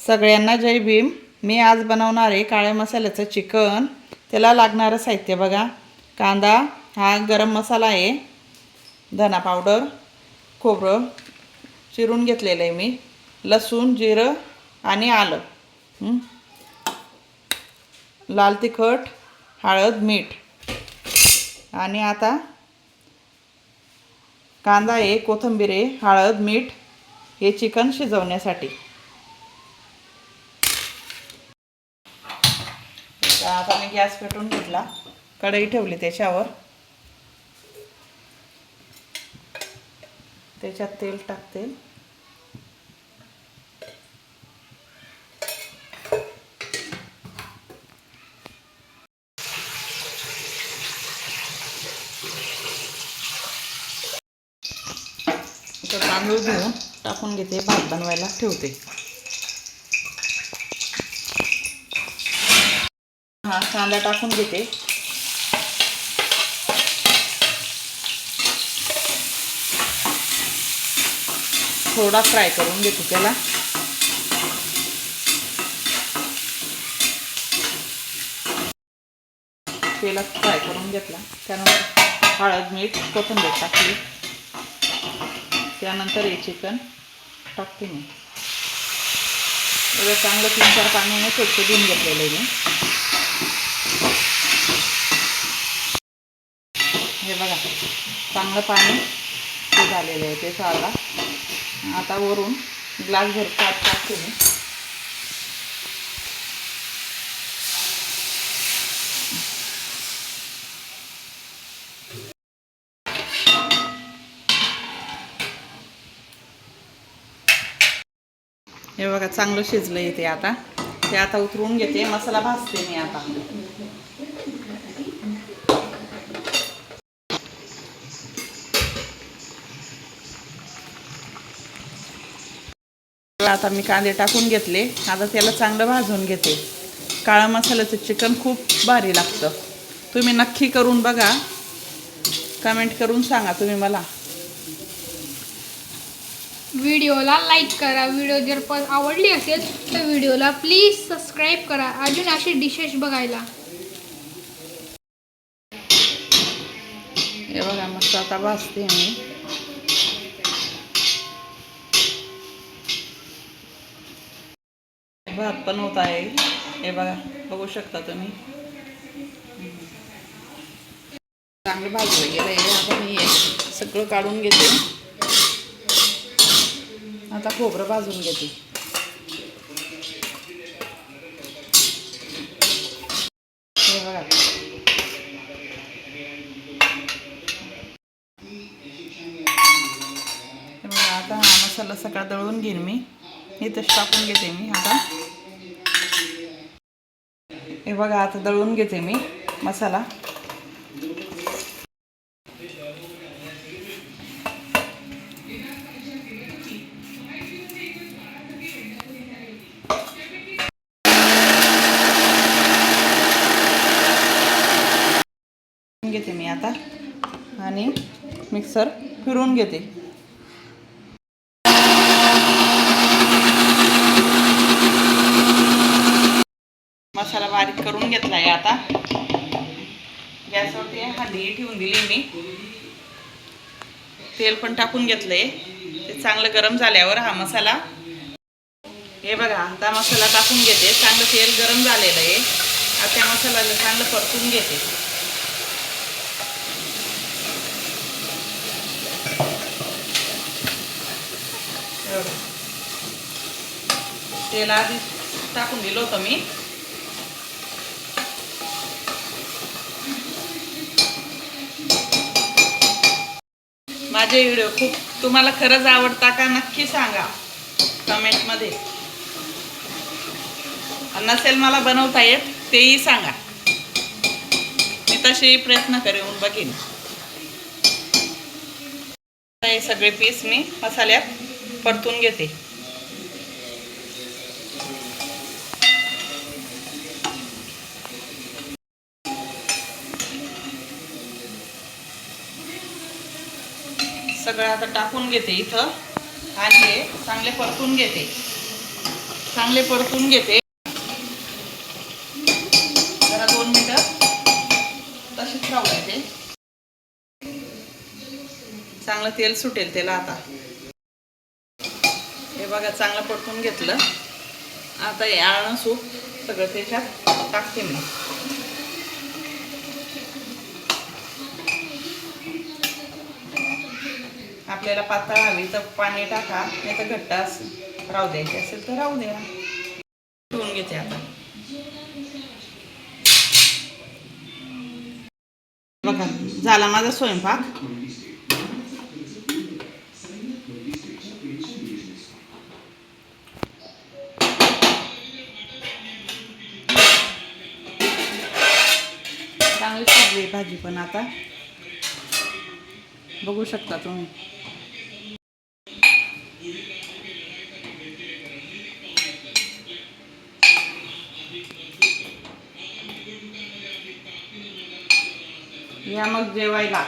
सगळ्यांना जय भीम। मी आज बनवणार आहे काळ्या मसाल्याचं चिकन। त्याला लागणारं साहित्य बघा। कांदा, हा गरम मसाला आहे, धना पावडर, खोबरं चिरून घेतलेलं आहे मी, लसूण, जिरं आणि आलं, लाल तिखट, हळद, मीठ। आणि आता कांदा आहे, कोथिंबीर आहे, हळद, मीठ हे चिकन शिजवण्यासाठी। आता मी गॅस पेटवून घेतला, कढई ठेवली त्याच्यावर, त्याच्यात तेल टाकते। तांदूळ घेऊन टाकून घेते, भात बनवायला ठेवते। हा कांदा टाकून घेते, थोडा फ्राय करून घेते त्याला। तेलात फ्राय करून घेतला, त्यानंतर हळद, मीठ, कोथिंबीर टाकली, त्यानंतर हे चिकन टाकते मी। एवढं चांगलं 3-4 पाण्याने स्वच्छ धुवून घेतलेलं आहे मी। हे बघा, चांगलं पाणी ते झालेलं आहे, ते चालला। आता वरून ग्लासभर ताक टाकते मी। हे बघा, चांगलं शिजलं येते। आता ते आता उतरवून घेते, मसाला भाजते मी आता। आता मी कांदे टाकून घेतले, आता त्याला चांगलं भाजून घेते। काळा मसाल्याचं चिकन खूप भारी लागतं, तुम्ही नक्की करून बघा, कमेंट करून सांगा तुम्ही मला। व्हिडिओला लाईक करा, व्हिडिओ जर आवडली असेल तर व्हिडिओला प्लीज सबस्क्राईब करा अजून अशी डिशेस बघायला। हे बघा, मस्त आता भाजते मी। भात पण होत आहे, हे बघा, बघू शकता तुम्ही। चांगलं भाजलं गेलं आहे। आता मी हे सगळं काढून घेते, आता खोबरं भाजून घेते। हे बघा, आता हा मसाला सगळा दळून घेईन मी, इथंच टाकून घेते मी आता। हे बघा, आता दळून घेते मी मसाला। घेते मी आता आणि मिक्सर फिरवून घेते। मसाला बारीक करून घेतला आहे। आता गॅसवरती हंडी ठेवून दिली मी, तेल पण टाकून घेतलंय। ते चांगलं गरम झाल्यावर हा मसाला, हे बघा, आता मसाला टाकून घेते। चांगलं तेल गरम झालेलं आहे, आता त्या मसाल्याला चांगलं परतून घेते। तेल आधी टाकून दिलं होतं मी। माझे व्हिडिओ खूप तुम्हाला खरंच आवडता का नक्की सांगा कमेंटमध्ये। नसेल मला बनवता येत तेही सांगा, मी तसेही प्रयत्न करून बघीन। हे सगळे पीस मी मसाल्यात परतून घेते। सगळं आता टाकून घेते इथं आणि हे चांगले परतून घेते। चांगले परतून घेते जरा 2 मिनिटं तशीच राहू द्यायचे. चांगलं तेल सुटेल त्याला आता. हे बघा चांगलं परतून घेतलं. आता हे आळण सूप सगळं त्याच्यात टाकते मी. आपल्याला पातळ हवी तर पाणी टाका, नाही तर घट्ट राहू द्यायचे असेल तर राहू द्या. ठेवून घेते आता. बघा झाला माझा स्वयंपाक. चांगली शिजली भाजी पण आता बघू शकता तुम्ही. या मग जेवायला.